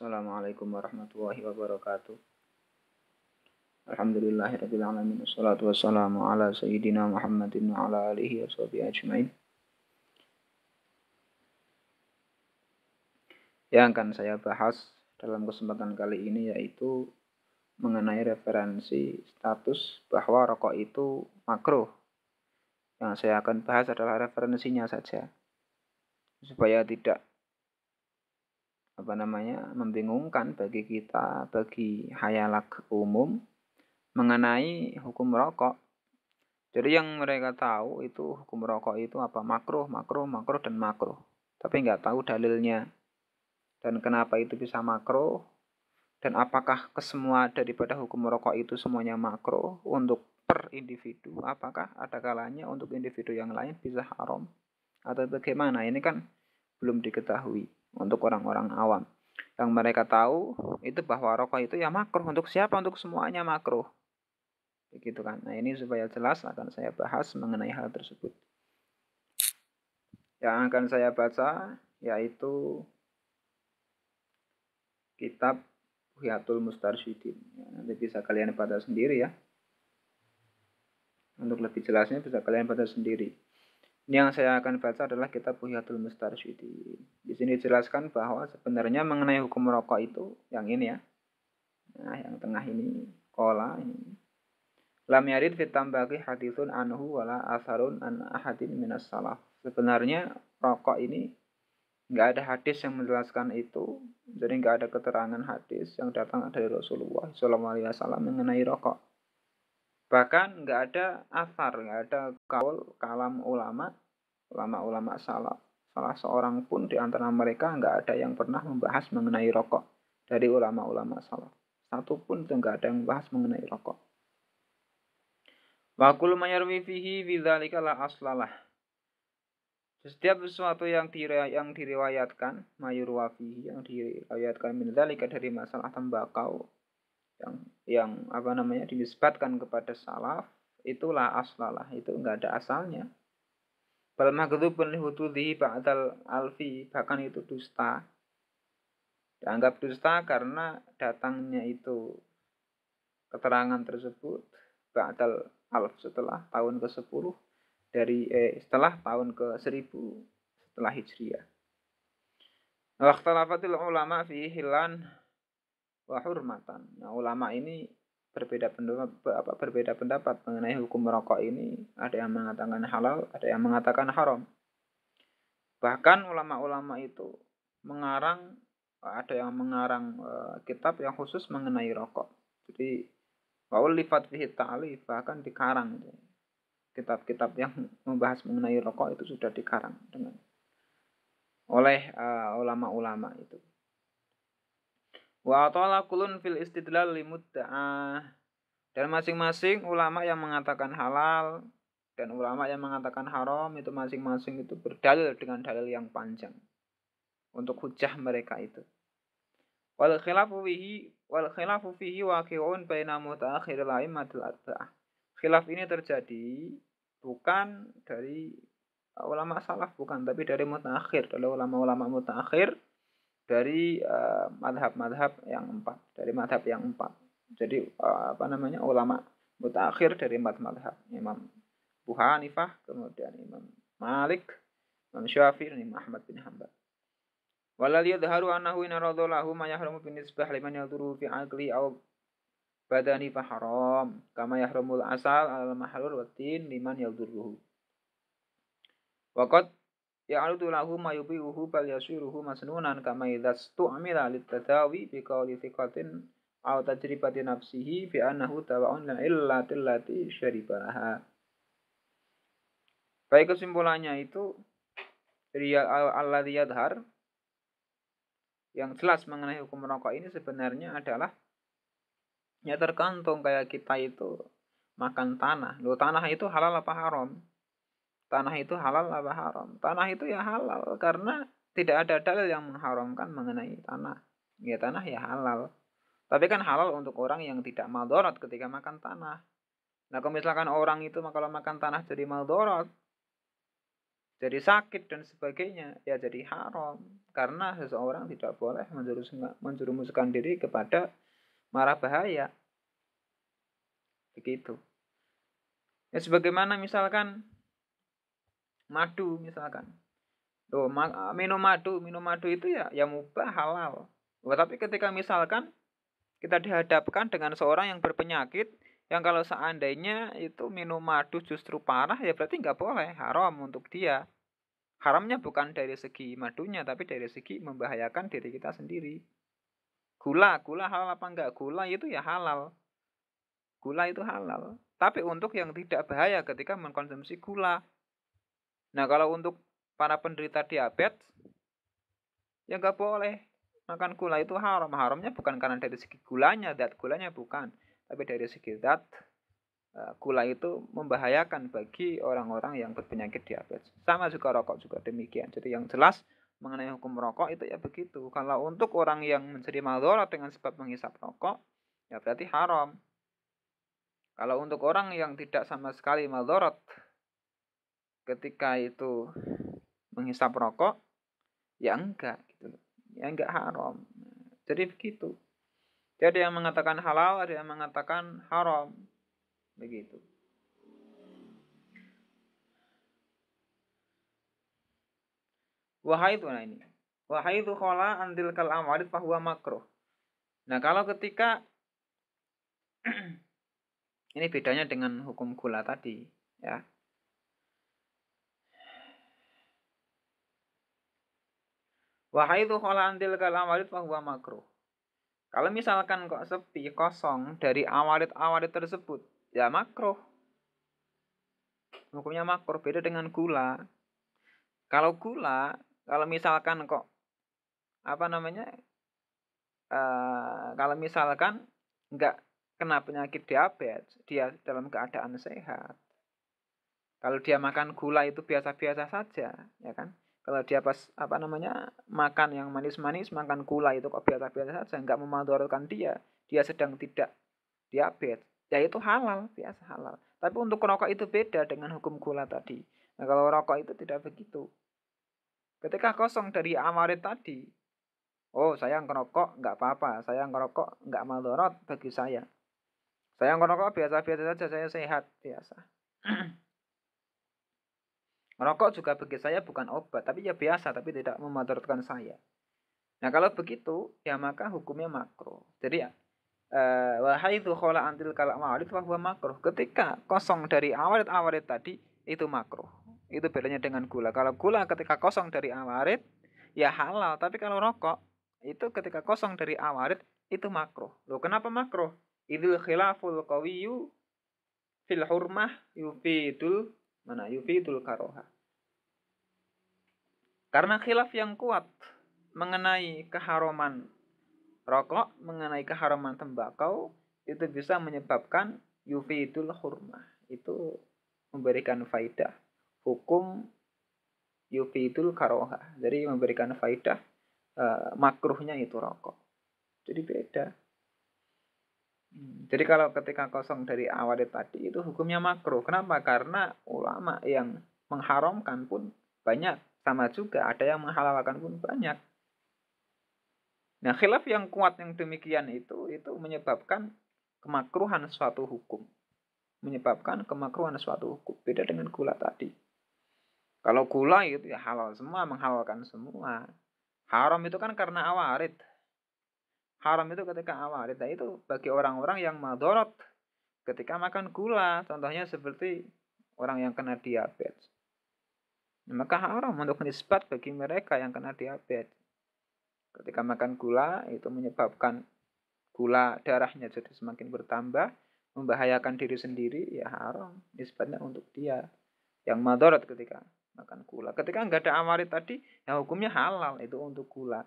Assalamualaikum warahmatullahi wabarakatuh. Alhamdulillahirabbil alamin wassalatu wassalamu ala sayyidina Muhammadin wa ala alihi washabihi ajmain. Yang akan saya bahas dalam kesempatan kali ini yaitu mengenai referensi status bahwa rokok itu makruh. Yang saya akan bahas adalah referensinya saja, supaya tidak membingungkan bagi kita, bagi hayalak umum mengenai hukum rokok. Jadi yang mereka tahu itu hukum rokok itu apa? Makruh, dan makruh. Tapi nggak tahu dalilnya. Dan kenapa itu bisa makruh? Dan apakah kesemua daripada hukum rokok itu semuanya makruh untuk per individu? Apakah ada kalanya untuk individu yang lain bisa haram? Atau bagaimana? Ini kan belum diketahui untuk orang-orang awam. Yang mereka tahu itu bahwa rokok itu ya makruh. Untuk siapa? Untuk semuanya makruh. Begitu kan. Nah, ini supaya jelas akan saya bahas mengenai hal tersebut. Yang akan saya baca yaitu kitab Buhyatul Mustarsyidin. Nanti bisa kalian baca sendiri ya. Untuk lebih jelasnya bisa kalian baca sendiri. Ini yang saya akan baca adalah kitab Buhyatul Mustarsyidin. Di sini dijelaskan bahwa sebenarnya mengenai hukum rokok itu yang ini ya. Nah, yang tengah ini, kola ini. Lam yarid fit tambaqi haditsun anhu wala asarun an ahadin minas salaf. Sebenarnya rokok ini nggak ada hadis yang menjelaskan itu, jadi nggak ada keterangan hadis yang datang dari Rasulullah SAW mengenai rokok. Bahkan nggak ada asar, nggak ada kalam ulama salaf. Salah seorang pun di antara mereka nggak ada yang pernah membahas mengenai rokok dari ulama-ulama salaf. Satu pun itu nggak ada yang membahas mengenai rokok. Wa kullu ma yarwi fihi bidzalika la aslalah. Setiap sesuatu yang diriwayatkan, mayurwa fihi, yang diriwayatkan min dzalika dari masalah tembakau yang dinisbatkan kepada salaf, itulah aslalah, itu enggak ada asalnya. Bal maghdhubun li hududhihi ba'dal alfi, bahkan itu dusta. Dianggap dusta karena datangnya itu keterangan tersebut ba'dal alf, setelah tahun ke-10 setelah tahun ke-1000 setelah Hijriah. Waqtalafatil ulama fi hilan wa hurmatan. Nah, ulama ini berbeda pendapat mengenai hukum rokok ini. Ada yang mengatakan halal, ada yang mengatakan haram. Bahkan ulama-ulama itu ada yang mengarang kitab yang khusus mengenai rokok. Jadi wa'ulifat fihi ta'alif, bahkan dikarang. Kitab-kitab yang membahas mengenai rokok itu sudah dikarang oleh ulama-ulama itu. Wa atala kulun fil istidlal limudda'a, dan masing-masing ulama yang mengatakan halal dan ulama yang mengatakan haram itu masing-masing itu berdalil dengan dalil yang panjang untuk hujah mereka itu. Wal khilafu fihi waqi'un baina mutaakhiril a'immatil arba'ah. Khilaf ini terjadi bukan dari ulama salaf, bukan, tapi dari mutaakhir, dari ulama-ulama mutaakhir, dari madhab yang empat. Jadi ulama mutaakhir dari empat madhab. Imam Abu Hanifah, kemudian Imam Malik, Imam Syafi'i, dan Imam Ahmad bin Hanbal. Walal yadharu annahu in radallahu ma yahramu bin nisbah liman yadhuru fi aqli aw badani fa haram, kama yahramul asal al mahlul wa tin liman yadhurruhu. Waqad ya'rudu lahu ma yubihuhu bal yasiruhu masnunan kama idza stu'mila litadawi bi qawli thiqatin aw tajribati nafsihi bi annahu tawa'un lil illati allati syaribaha. Baik, kesimpulannya itu alladzi yadhar, yang jelas mengenai hukum rokok ini sebenarnya adalah ya tergantung kayak kita itu makan tanah. Loh, tanah itu halal apa haram? Tanah itu halal apa haram? Tanah itu ya halal karena tidak ada dalil yang mengharamkan mengenai tanah. Ya tanah ya halal. Tapi kan halal untuk orang yang tidak maldorot ketika makan tanah. Nah, kalau misalkan orang itu kalau makan tanah jadi maldorot, jadi sakit dan sebagainya, ya jadi haram. Karena seseorang tidak boleh menjerumuskan diri kepada mara bahaya. Begitu. Ya sebagaimana misalkan madu misalkan. Minum madu itu ya mubah, halal. Tapi ketika misalkan kita dihadapkan dengan seorang yang berpenyakit, yang kalau seandainya itu minum madu justru parah, ya berarti nggak boleh, haram untuk dia. Haramnya bukan dari segi madunya, tapi dari segi membahayakan diri kita sendiri. Gula halal apa enggak? Gula itu ya halal. Gula itu halal. Tapi untuk yang tidak bahaya ketika mengkonsumsi gula. Nah, kalau untuk para penderita diabetes, ya nggak boleh. Makan gula itu haram. Haramnya bukan karena dari segi gulanya, zat gulanya bukan. Tapi dari segi zat, gula itu membahayakan bagi orang-orang yang berpenyakit diabetes. Sama juga rokok juga demikian. Jadi yang jelas mengenai hukum rokok itu ya begitu. Kalau untuk orang yang menjadi maldorot dengan sebab menghisap rokok, ya berarti haram. Kalau untuk orang yang tidak sama sekali maldorot ketika itu menghisap rokok, ya enggak gitu. Ya enggak haram. Jadi begitu. Jadi yang mengatakan halal, ada yang mengatakan haram. Begitu. Wahai itu nah ini. Wahai itu khola antil kal amarit fahuwa makruh. Nah kalau ketika ini bedanya dengan hukum gula tadi, ya. Wahai itu khola antil kal amarit fahuwa makruh. Kalau misalkan kok sepi, kosong dari awarit-awarit tersebut, ya makruh. Hukumnya makruh, beda dengan gula. Kalau gula, kalau misalkan kok kalau misalkan nggak kena penyakit diabetes, dia dalam keadaan sehat. Kalau dia makan gula itu biasa-biasa saja, ya kan? Kalau dia pas makan yang manis-manis, makan gula itu kok biasa-biasa saja, nggak memudaratkan dia sedang tidak diabetes, ya itu halal, biasa halal. Tapi untuk rokok itu beda dengan hukum gula tadi. Nah kalau rokok itu tidak begitu. Ketika kosong dari amarit tadi, oh saya ngerokok nggak apa-apa, saya ngerokok nggak maldorot bagi saya. Saya ngerokok biasa-biasa saja, saya sehat biasa. Merokok juga bagi saya bukan obat, tapi ya biasa, tapi tidak memudaratkan saya. Nah kalau begitu, ya maka hukumnya makruh. Jadi ya, wahai itu khola antil kalak mawarid fahuwa makruh. Ketika kosong dari awarid-awarid tadi, itu makruh. Itu bedanya dengan gula. Kalau gula ketika kosong dari awarid, ya halal. Tapi kalau rokok, itu ketika kosong dari awarid, itu makruh. Loh kenapa makruh? Idul khilaful qawiyu fil hurmah yufidul karoha. Karena khilaf yang kuat mengenai keharaman rokok, mengenai keharaman tembakau, itu bisa menyebabkan yufidul hurmah. Itu memberikan faidah. Hukum yufidul karoha. Jadi memberikan faidah makruhnya itu rokok. Jadi beda. Jadi kalau ketika kosong dari awarid tadi itu hukumnya makruh. Kenapa? Karena ulama yang mengharamkan pun banyak. Sama juga ada yang menghalalkan pun banyak. Nah khilaf yang kuat yang demikian itu menyebabkan kemakruhan suatu hukum. Menyebabkan kemakruhan suatu hukum. Beda dengan gula tadi. Kalau gula itu ya halal semua, menghalalkan semua. Haram itu kan karena awarid. Haram itu ketika awarid. Nah itu bagi orang-orang yang madorot ketika makan gula. Contohnya seperti orang yang kena diabetes. Maka haram untuk nisbat bagi mereka yang kena diabetes. Ketika makan gula itu menyebabkan gula darahnya jadi semakin bertambah, membahayakan diri sendiri, ya haram. Nisbatnya untuk dia yang madorot ketika makan gula. Ketika nggak ada awarid tadi, ya hukumnya halal itu untuk gula.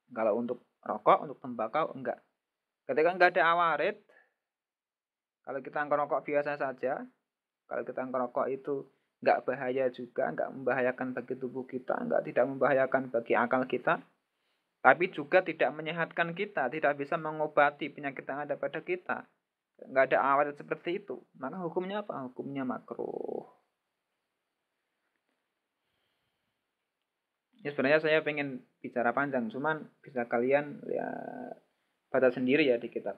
Kalau untuk rokok, untuk tembakau, enggak. Ketika nggak ada awarid, kalau kita ngerokok biasa saja, kalau kita ngerokok itu nggak bahaya juga, nggak membahayakan bagi tubuh kita, tidak membahayakan bagi akal kita, tapi juga tidak menyehatkan kita, tidak bisa mengobati penyakit yang ada pada kita. Nggak ada awarid seperti itu. Maka hukumnya apa? Hukumnya makruh. Ya sebenarnya saya pengen bicara panjang, cuman bisa kalian ya baca sendiri ya di kitab.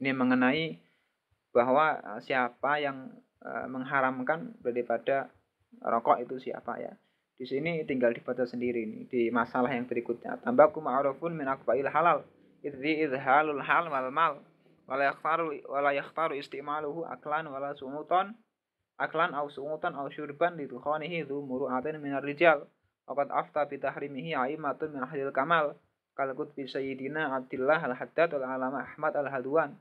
Ini mengenai bahwa siapa yang mengharamkan daripada rokok itu siapa ya. Di sini tinggal dibaca sendiri nih di masalah yang berikutnya. Tambaku ma'rufun min akbail halal. Idzi izhalul hal wal mal. Wala yakhtaru istimaluhu aklan wala sumutan. Aklan au sumutan au syurban lidukhanihi dhu muru'atin minar rijal. Waqad afta bitahrimihi aimatun min ahlil kamal. Kalkut bi sayyidina Abdillah al-Haddad wal-alama Ahmad al-Hadwan.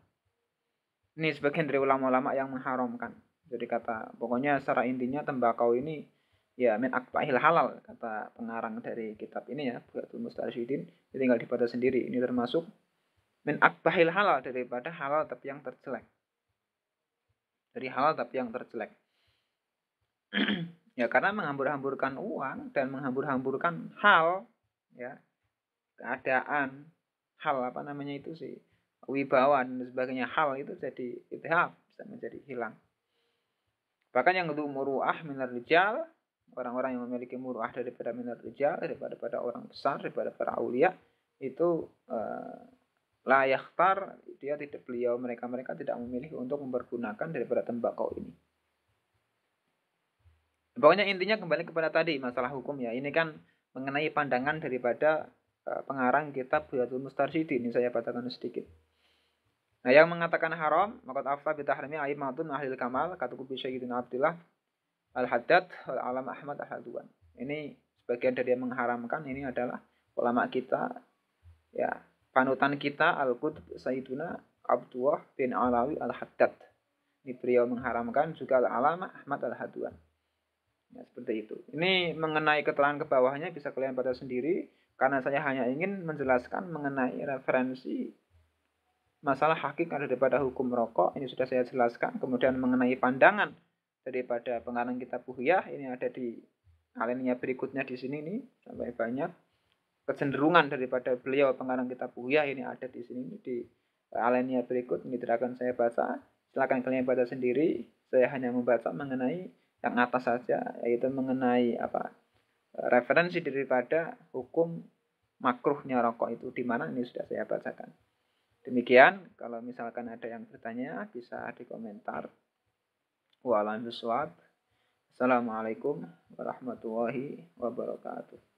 Ini sebagian dari ulama-ulama yang mengharamkan. Jadi kata, pokoknya secara intinya tembakau ini ya min akbahil halal, kata pengarang dari kitab ini ya, Buyatul Mustarsyidin. Tinggal dibaca sendiri. Ini termasuk min akbahil halal, daripada halal tapi yang terjelek. Dari halal tapi yang terjelek. Ya karena menghambur-hamburkan uang dan menghambur-hamburkan hal, ya keadaan, hal apa namanya itu sih, wibawa dan sebagainya, hal itu jadi ithaf, bisa menjadi hilang. Bahkan yang itu muru'ah minar rijal, orang-orang yang memiliki muru'ah daripada minar rijal, daripada orang besar, daripada para aulia, itu la yakhtar, dia tidak, mereka tidak memilih untuk mempergunakan daripada tembakau ini. Pokoknya intinya kembali kepada tadi masalah hukum ya. Ini kan mengenai pandangan daripada pengarang kitab Buyatul Mustarsyidin. Ini saya bacakan sedikit. Nah, yang mengatakan haram, maka afta bitahrimi aimatun ahlil kamal, kata Kubi Sayyidina Abdillah al-Haddad wal alam Ahmad al-Hadwan. Ini sebagian dari yang mengharamkan ini adalah ulama kita, ya panutan kita Al-Qutb Sayyiduna Abdullah bin Alawi al-Haddad. Ini beliau mengharamkan, juga al-alama Ahmad al-Hadwan. Ya, seperti itu. Ini mengenai keterangan ke bawahnya bisa kalian baca sendiri, karena saya hanya ingin menjelaskan mengenai referensi masalah hakikat daripada hukum rokok. Ini sudah saya jelaskan. Kemudian mengenai pandangan daripada pengarang kitab Buhyah, ini ada di alinea berikutnya di sini nih, sampai banyak. Kecenderungan daripada beliau pengarang kitab Buhyah ini ada di sini di alinea berikut. Ini tidak akan saya baca. Silakan kalian baca sendiri. Saya hanya membaca mengenai yang atas saja, yaitu mengenai referensi daripada hukum makruhnya rokok itu di mana, ini sudah saya bacakan. Demikian, kalau misalkan ada yang bertanya bisa di komentar. Wa'alaikumsalam. Assalamualaikum warahmatullahi wabarakatuh.